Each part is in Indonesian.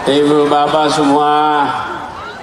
Ibu bapak semua,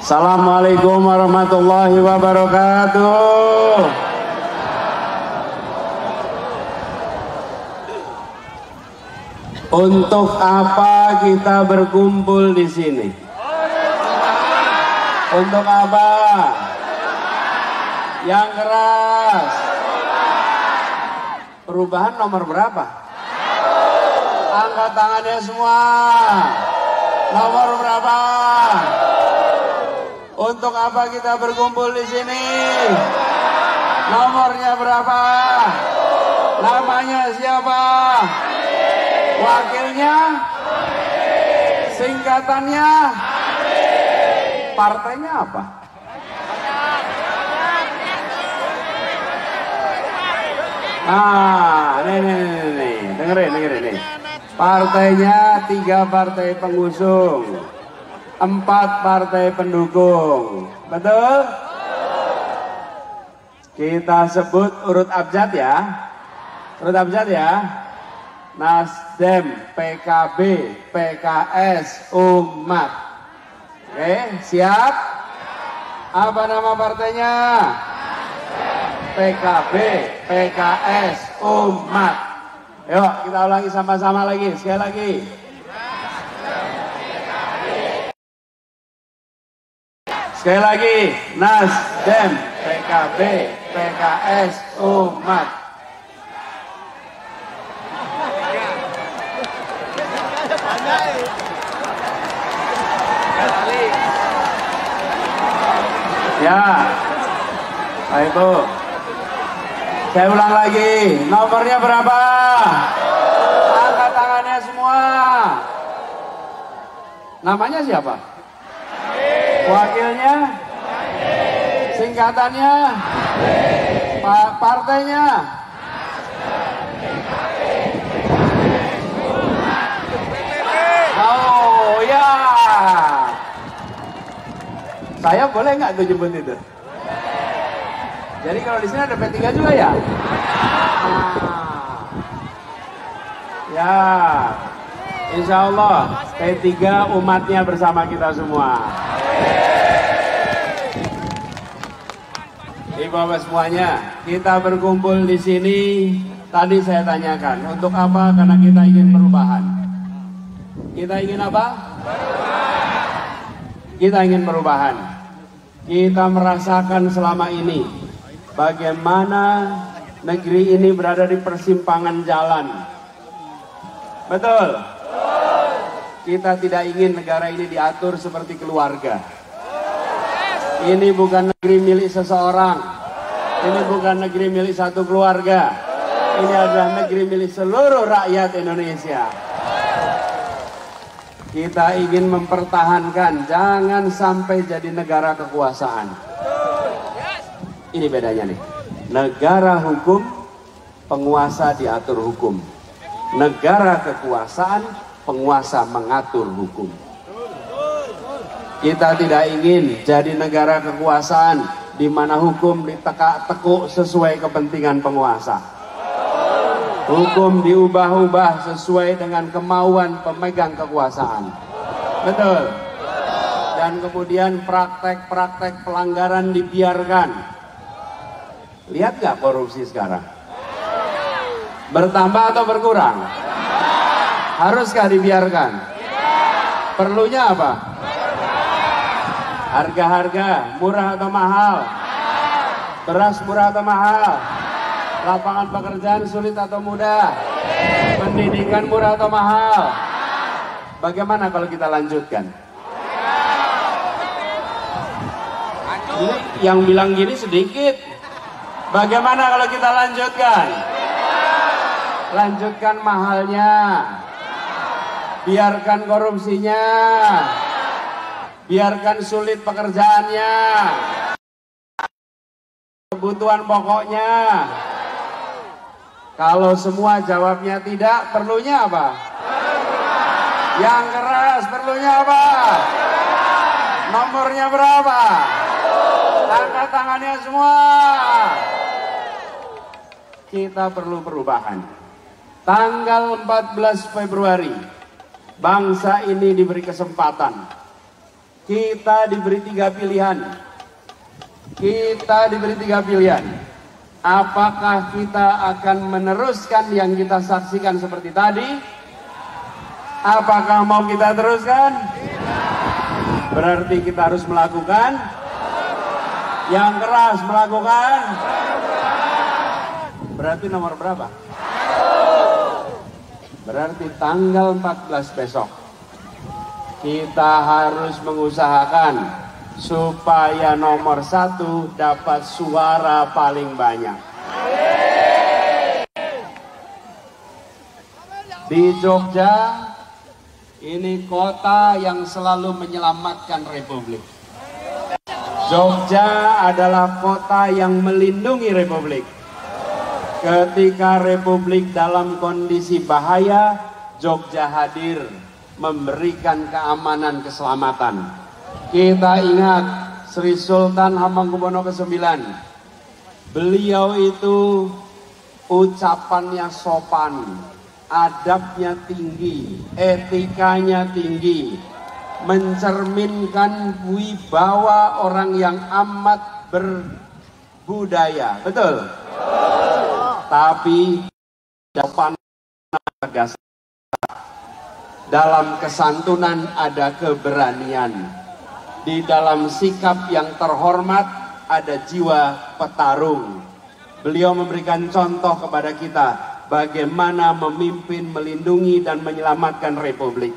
Assalamualaikum warahmatullahi wabarakatuh. Untuk apa kita berkumpul di sini? Untuk apa? Yang keras. Perubahan nomor berapa? Angkat tangannya semua. Nomor berapa? Untuk apa kita berkumpul di sini? Nomornya berapa? Namanya siapa? Wakilnya? Singkatannya? Partainya apa? Nah, nih, dengerin nih. Partainya 3 partai pengusung, 4 partai pendukung, betul? Kita sebut urut abjad ya, Nasdem, PKB, PKS, Umat. Oke, siap? Apa nama partainya? PKB, PKS, Umat. Yuk kita ulangi sama-sama lagi, sekali lagi. Sekali lagi, Nasdem, PKB, PKS, Umat. Ya, baik Bu. Saya ulang lagi, nomornya berapa? Angkat tangannya semua. Namanya siapa? Wakilnya? Singkatannya? Partainya? Oh ya. Saya boleh nggak tuh jemput itu? Jadi kalau di sini ada P3 juga ya? Ya, insya Allah P3 umatnya bersama kita semua. Ibu bapak semuanya, kita berkumpul di sini. Tadi saya tanyakan, untuk apa? Karena kita ingin perubahan. Kita ingin apa? Kita ingin perubahan. Kita merasakan selama ini bagaimana negeri ini berada di persimpangan jalan. Betul? Kita tidak ingin negara ini diatur seperti keluarga. Ini bukan negeri milik seseorang. Ini bukan negeri milik satu keluarga. Ini adalah negeri milik seluruh rakyat Indonesia. Kita ingin mempertahankan, jangan sampai jadi negara kekuasaan. Ini bedanya nih. Negara hukum, penguasa diatur hukum. Negara kekuasaan, penguasa mengatur hukum. Kita tidak ingin jadi negara kekuasaan di mana hukum ditekuk sesuai kepentingan penguasa. Hukum diubah-ubah sesuai dengan kemauan pemegang kekuasaan. Betul. Dan kemudian praktek-praktek pelanggaran dibiarkan. Lihat gak korupsi sekarang? Bertambah atau berkurang? Haruskah dibiarkan? Perlunya apa? Harga-harga murah atau mahal? Beras murah atau mahal? Lapangan pekerjaan sulit atau mudah? Pendidikan murah atau mahal? Bagaimana kalau kita lanjutkan? Ini yang bilang gini sedikit. Bagaimana kalau kita lanjutkan? Lanjutkan mahalnya. Biarkan korupsinya. Biarkan sulit pekerjaannya. Kebutuhan pokoknya. Kalau semua jawabnya tidak, perlunya apa? Yang keras, perlunya apa? Nomornya berapa? Angkat tangannya semua. Kita perlu perubahan. Tanggal 14 Februari Bangsa ini diberi kesempatan. Kita diberi 3 pilihan. Kita diberi 3 pilihan. Apakah kita akan meneruskan yang kita saksikan seperti tadi? Apakah mau kita teruskan? Berarti kita harus melakukan yang keras, melakukan. Berarti nomor berapa? Berarti tanggal 14 besok kita harus mengusahakan supaya nomor 1 dapat suara paling banyak. Di Jogja, ini kota yang selalu menyelamatkan Republik. Jogja adalah kota yang melindungi Republik. Ketika Republik dalam kondisi bahaya, Jogja hadir memberikan keamanan keselamatan. Kita ingat Sri Sultan Hamengkubuwono ke-9. Beliau itu ucapannya sopan, adabnya tinggi, etikanya tinggi, mencerminkan wibawa orang yang amat berbudaya. Betul? Tapi sopan tegas. Dalam kesantunan ada keberanian. Di dalam sikap yang terhormat ada jiwa petarung. Beliau memberikan contoh kepada kita bagaimana memimpin, melindungi dan menyelamatkan Republik.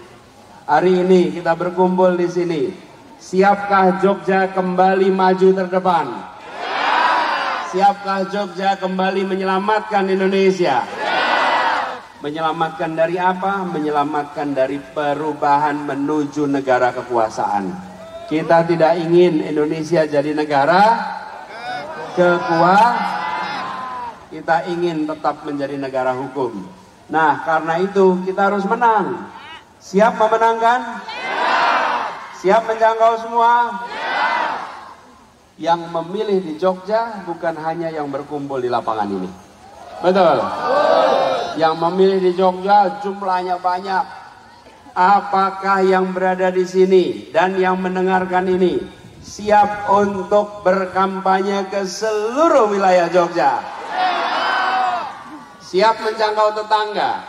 Hari ini kita berkumpul di sini. Siapkah Jogja kembali maju terdepan? Siapkah Jogja kembali menyelamatkan Indonesia? Menyelamatkan dari apa? Menyelamatkan dari perubahan menuju negara kekuasaan. Kita tidak ingin Indonesia jadi negara kekuasaan. Kita ingin tetap menjadi negara hukum. Nah, karena itu kita harus menang. Siap memenangkan? Siap menjangkau semua? Yang memilih di Jogja bukan hanya yang berkumpul di lapangan ini. Betul? Yang memilih di Jogja jumlahnya banyak. Apakah yang berada di sini dan yang mendengarkan ini siap untuk berkampanye ke seluruh wilayah Jogja? Siap menjangkau tetangga?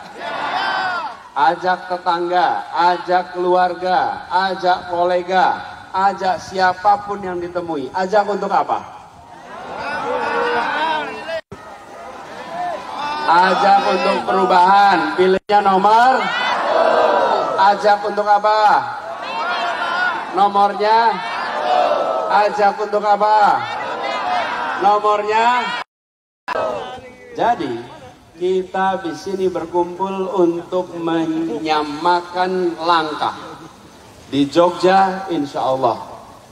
Ajak tetangga, ajak keluarga, ajak kolega, ajak siapapun yang ditemui. Ajak untuk apa? Ajak untuk perubahan. Pilihnya nomor. Ajak untuk apa? Nomornya. Ajak untuk apa? Nomornya. Jadi kita di sini berkumpul untuk menyamakan langkah. Di Jogja insya Allah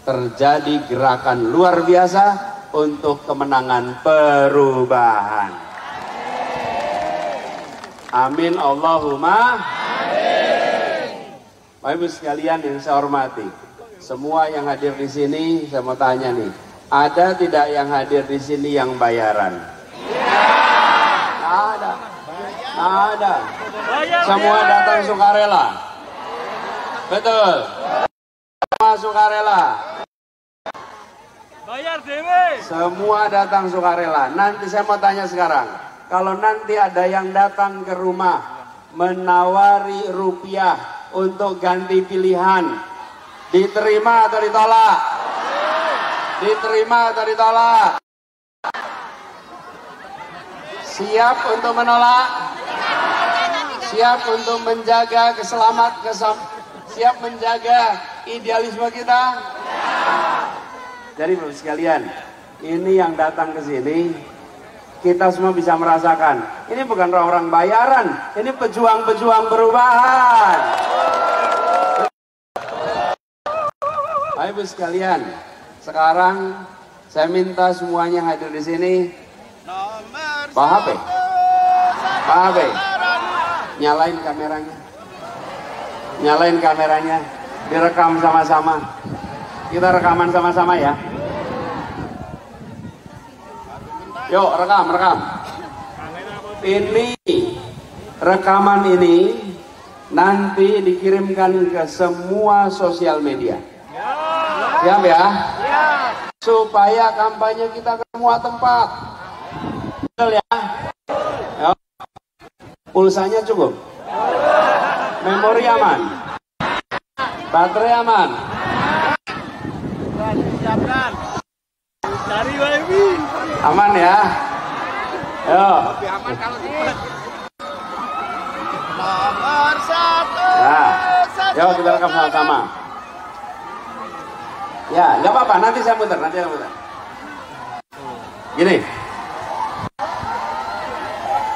terjadi gerakan luar biasa untuk kemenangan perubahan. Amin Allahumma amin. Bapak Ibu sekalian yang saya hormati, semua yang hadir di sini saya mau tanya nih, ada tidak yang hadir di sini yang bayaran? Ada. Ada. Semua datang sukarela. Betul. Semua sukarela. Bayar dewe. Semua datang sukarela. Nanti saya mau tanya sekarang, kalau nanti ada yang datang ke rumah menawari rupiah untuk ganti pilihan, diterima atau ditolak? Diterima atau ditolak? Siap untuk menolak? Siap untuk menjaga siap menjaga idealisme kita? Jadi Bapak sekalian, ini yang datang ke sini kita semua bisa merasakan. Ini bukan orang bayaran, ini pejuang-pejuang perubahan. Bapak Ibu sekalian, sekarang saya minta semuanya hadir di sini. Pak HP, Pak HP, nyalain kameranya, nyalain kameranya, direkam sama-sama. Kita rekaman sama-sama ya. Yuk rekam. Ini rekaman ini nanti dikirimkan ke semua sosial media. Siap ya? Supaya kampanye kita ke semua tempat. Betul ya? Pulsanya cukup? Memori aman? Baterai aman? Aman ya? Ayo. Nomor 1. Nah, yuk kita rekam sama-sama. Ya, nggak apa-apa. Nanti saya muter. Gini.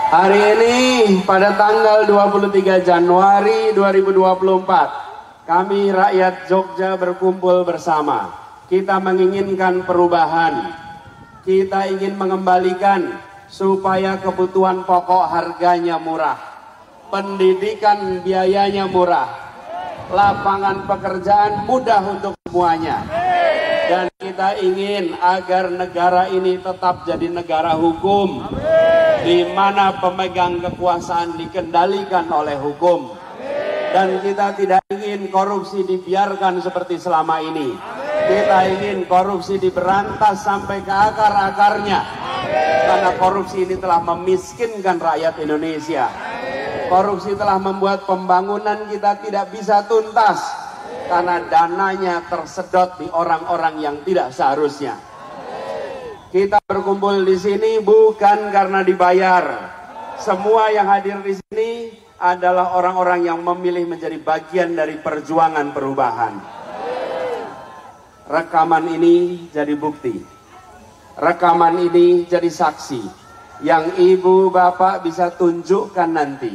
Hari ini pada tanggal 23 Januari 2024, kami rakyat Jogja berkumpul bersama. Kita menginginkan perubahan. Kita ingin mengembalikan supaya kebutuhan pokok harganya murah. Pendidikan biayanya murah. Lapangan pekerjaan mudah untuk semuanya. Dan kita ingin agar negara ini tetap jadi negara hukum. Di mana pemegang kekuasaan dikendalikan oleh hukum. Dan kita tidak ingin korupsi dibiarkan seperti selama ini. Kita ingin korupsi diberantas sampai ke akar-akarnya. Karena korupsi ini telah memiskinkan rakyat Indonesia. Korupsi telah membuat pembangunan kita tidak bisa tuntas. Karena dananya tersedot di orang-orang yang tidak seharusnya. Kita berkumpul di sini bukan karena dibayar. Semua yang hadir di sini adalah orang-orang yang memilih menjadi bagian dari perjuangan perubahan. Rekaman ini jadi bukti. Rekaman ini jadi saksi. Yang ibu bapak bisa tunjukkan nanti.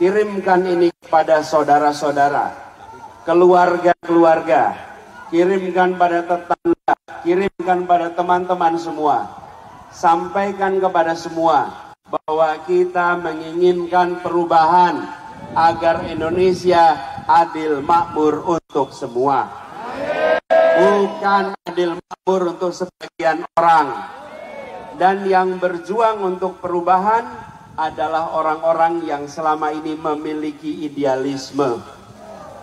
Kirimkan ini kepada saudara-saudara, keluarga-keluarga. Kirimkan pada tetangga, kirimkan pada teman-teman semua. Sampaikan kepada semua bahwa kita menginginkan perubahan agar Indonesia adil makmur untuk semua. Bukan adil makmur untuk sebagian orang. Dan yang berjuang untuk perubahan adalah orang-orang yang selama ini memiliki idealisme.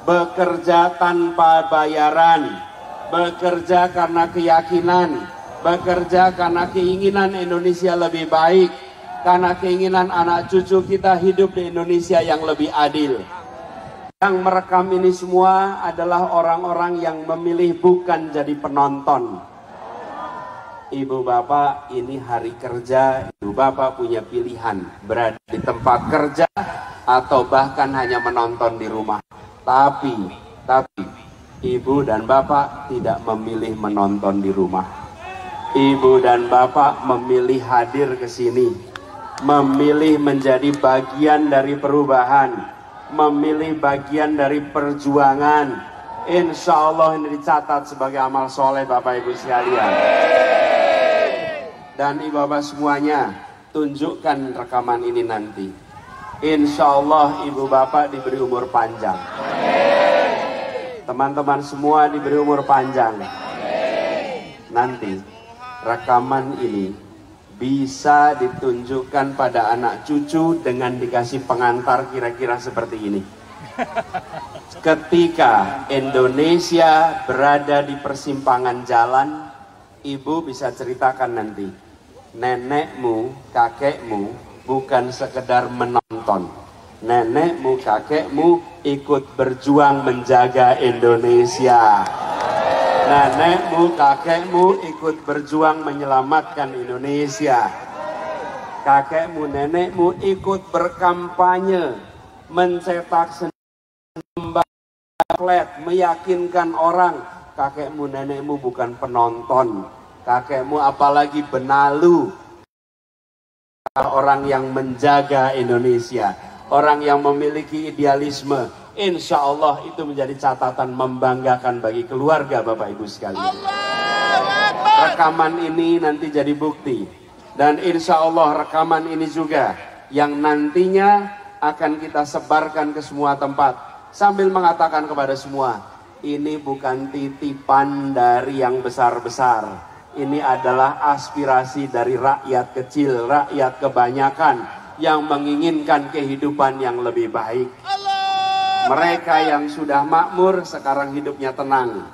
Bekerja tanpa bayaran, bekerja karena keyakinan, bekerja karena keinginan Indonesia lebih baik, karena keinginan anak cucu kita hidup di Indonesia yang lebih adil. Yang merekam ini semua adalah orang-orang yang memilih bukan jadi penonton. Ibu bapak, ini hari kerja, ibu bapak punya pilihan berada di tempat kerja atau bahkan hanya menonton di rumah. Tapi ibu dan bapak tidak memilih menonton di rumah. Ibu dan bapak memilih hadir ke sini, memilih menjadi bagian dari perubahan, memilih bagian dari perjuangan. Insya Allah ini dicatat sebagai amal soleh Bapak Ibu sekalian. Dan ibu bapak semuanya, tunjukkan rekaman ini nanti. Insya Allah ibu bapak diberi umur panjang. Teman-teman semua diberi umur panjang. Nanti rekaman ini bisa ditunjukkan pada anak cucu dengan dikasih pengantar kira-kira seperti ini. Ketika Indonesia berada di persimpangan jalan, ibu bisa ceritakan nanti. Nenekmu, kakekmu bukan sekedar menonton. Nenekmu, kakekmu ikut berjuang menjaga Indonesia. Nenekmu, kakekmu ikut berjuang menyelamatkan Indonesia. Kakekmu, nenekmu ikut berkampanye, mencetak pamflet, meyakinkan orang. Kakekmu, nenekmu bukan penonton. Kakekmu apalagi benalu. Orang yang menjaga Indonesia, orang yang memiliki idealisme, insya Allah itu menjadi catatan membanggakan bagi keluarga Bapak Ibu sekalian. Rekaman ini nanti jadi bukti. Dan insya Allah rekaman ini juga yang nantinya akan kita sebarkan ke semua tempat. Sambil mengatakan kepada semua, ini bukan titipan dari yang besar-besar. Ini adalah aspirasi dari rakyat kecil, rakyat kebanyakan yang menginginkan kehidupan yang lebih baik. Mereka yang sudah makmur sekarang hidupnya tenang.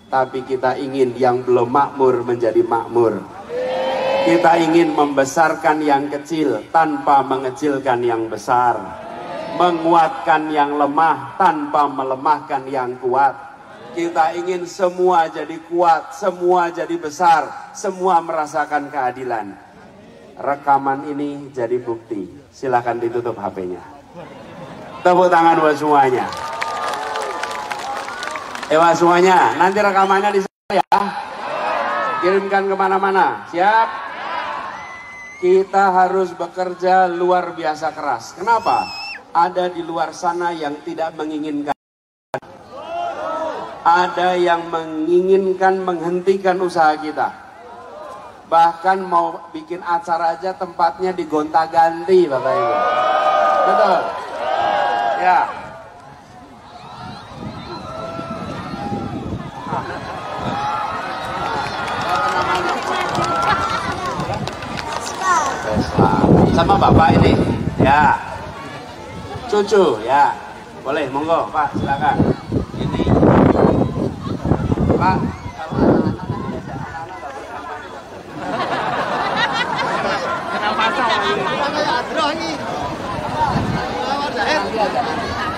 Tapi kita ingin yang belum makmur menjadi makmur. Kita ingin membesarkan yang kecil tanpa mengecilkan yang besar. Menguatkan yang lemah tanpa melemahkan yang kuat. Kita ingin semua jadi kuat, semua jadi besar, semua merasakan keadilan. Rekaman ini jadi bukti. Silakan ditutup HP-nya. Tepuk tangan buat semuanya. Semuanya, nanti rekamannya di sana ya. Kirimkan kemana-mana, siap? Kita harus bekerja luar biasa keras. Kenapa? Ada di luar sana yang tidak menginginkan. Ada yang menginginkan menghentikan usaha kita. Bahkan mau bikin acara aja tempatnya digonta-ganti, Bapak Ibu. Betul? Ya. Sama Bapak ini, ya. Cucu, ya. Boleh, monggo, Pak, silakan. Ini, Pak.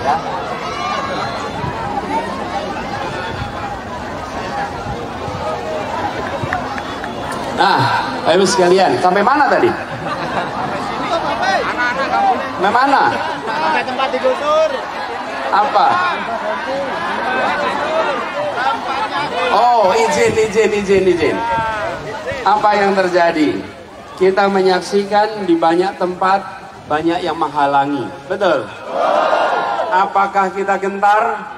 Ya. Nah, Ibu sekalian, sampai mana tadi? Sampai mana? Sampai tempat digusur. Apa? Oh, izin. Apa yang terjadi? Kita menyaksikan di banyak tempat banyak yang menghalangi. Betul? Apakah kita gentar?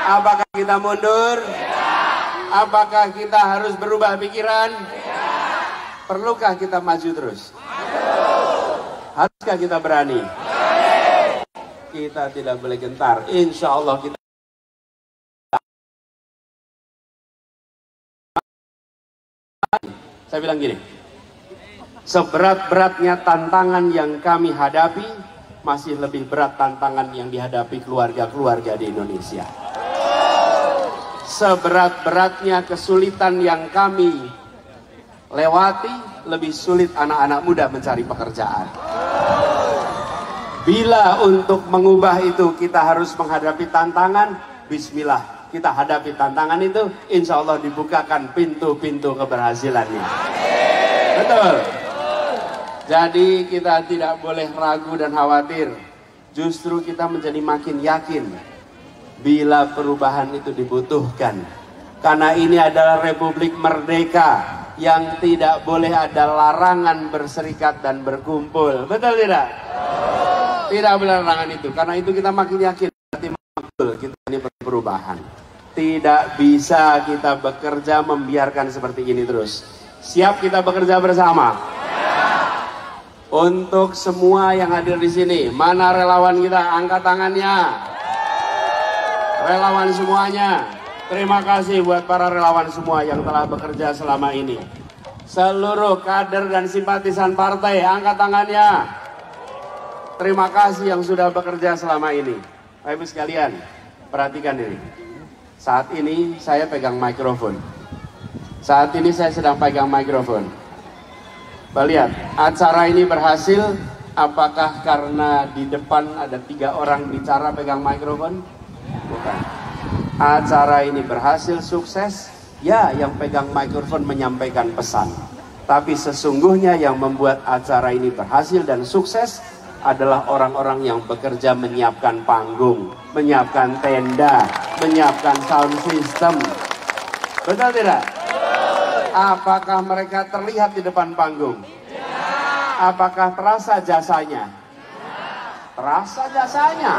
Apakah kita mundur? Apakah kita harus berubah pikiran? Perlukah kita maju terus? Haruskah kita berani? Kita tidak boleh gentar. Insya Allah kita. Saya bilang gini, seberat-beratnya tantangan yang kami hadapi, masih lebih berat tantangan yang dihadapi keluarga-keluarga di Indonesia. Seberat-beratnya kesulitan yang kami lewati, lebih sulit anak-anak muda mencari pekerjaan. Bila untuk mengubah itu kita harus menghadapi tantangan, bismillah, kita hadapi tantangan itu, insya Allah dibukakan pintu-pintu keberhasilannya. Betul? Jadi kita tidak boleh ragu dan khawatir. Justru kita menjadi makin yakin bila perubahan itu dibutuhkan. Karena ini adalah Republik Merdeka yang tidak boleh ada larangan berserikat dan berkumpul. Betul tidak? Tidak boleh larangan itu. Karena itu kita makin yakin kita ini perubahan. Tidak bisa kita bekerja membiarkan seperti ini terus. Siap kita bekerja bersama? Untuk semua yang hadir di sini, mana relawan kita? Angkat tangannya. Relawan semuanya. Terima kasih buat para relawan semua yang telah bekerja selama ini. Seluruh kader dan simpatisan partai, angkat tangannya. Terima kasih yang sudah bekerja selama ini. Bapak Ibu sekalian, perhatikan ini. Saat ini saya pegang mikrofon. Saat ini saya sedang pegang mikrofon. Lihat, acara ini berhasil. Apakah karena di depan ada 3 orang bicara pegang mikrofon? Bukan. Acara ini berhasil, sukses. Ya, yang pegang mikrofon menyampaikan pesan. Tapi sesungguhnya yang membuat acara ini berhasil dan sukses adalah orang-orang yang bekerja menyiapkan panggung, menyiapkan tenda, menyiapkan sound system. Betul tidak? Apakah mereka terlihat di depan panggung? Apakah terasa jasanya? Terasa jasanya?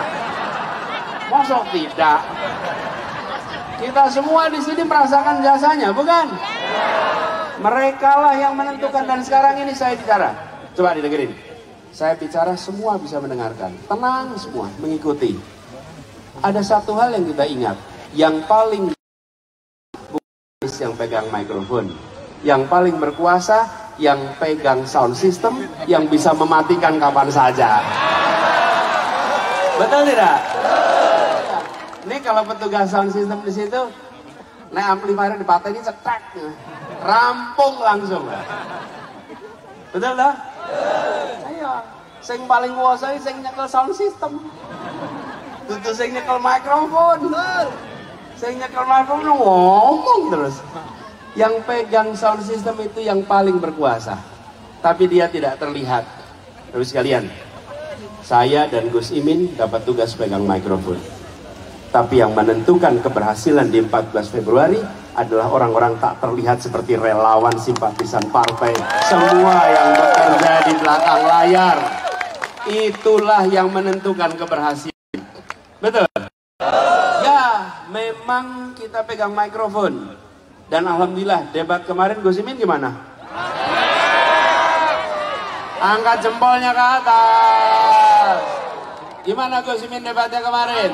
Masa tidak? Kita semua di sini merasakan jasanya, bukan? Mereka lah yang menentukan. Dan sekarang ini saya bicara. Coba didengerin. Saya bicara, semua bisa mendengarkan. Tenang semua, mengikuti. Ada satu hal yang kita ingat. Yang paling bukan yang pegang mikrofon. Yang paling berkuasa, yang pegang sound system, yang bisa mematikan kapan saja. Betul tidak? Ini kalau petugas sound system di situ, naik amplifier dipatahin cetak, rampung langsung. Betul dah? Ayo, sing paling kuasa sing nyekel sound system. Tutu sing nyekel mikrofon. Sing nyekel mikrofon ngomong terus. Yang pegang sound system itu yang paling berkuasa. Tapi dia tidak terlihat. Terus sekalian, saya dan Gus Imin dapat tugas pegang mikrofon. Tapi yang menentukan keberhasilan di 14 Februari adalah orang-orang tak terlihat seperti relawan simpatisan partai. Semua yang bekerja di belakang layar. Itulah yang menentukan keberhasilan. Betul? Ya, memang kita pegang mikrofon. Dan alhamdulillah debat kemarin Gus Imin gimana? Angkat jempolnya ke atas. Gimana Gus Imin debatnya kemarin?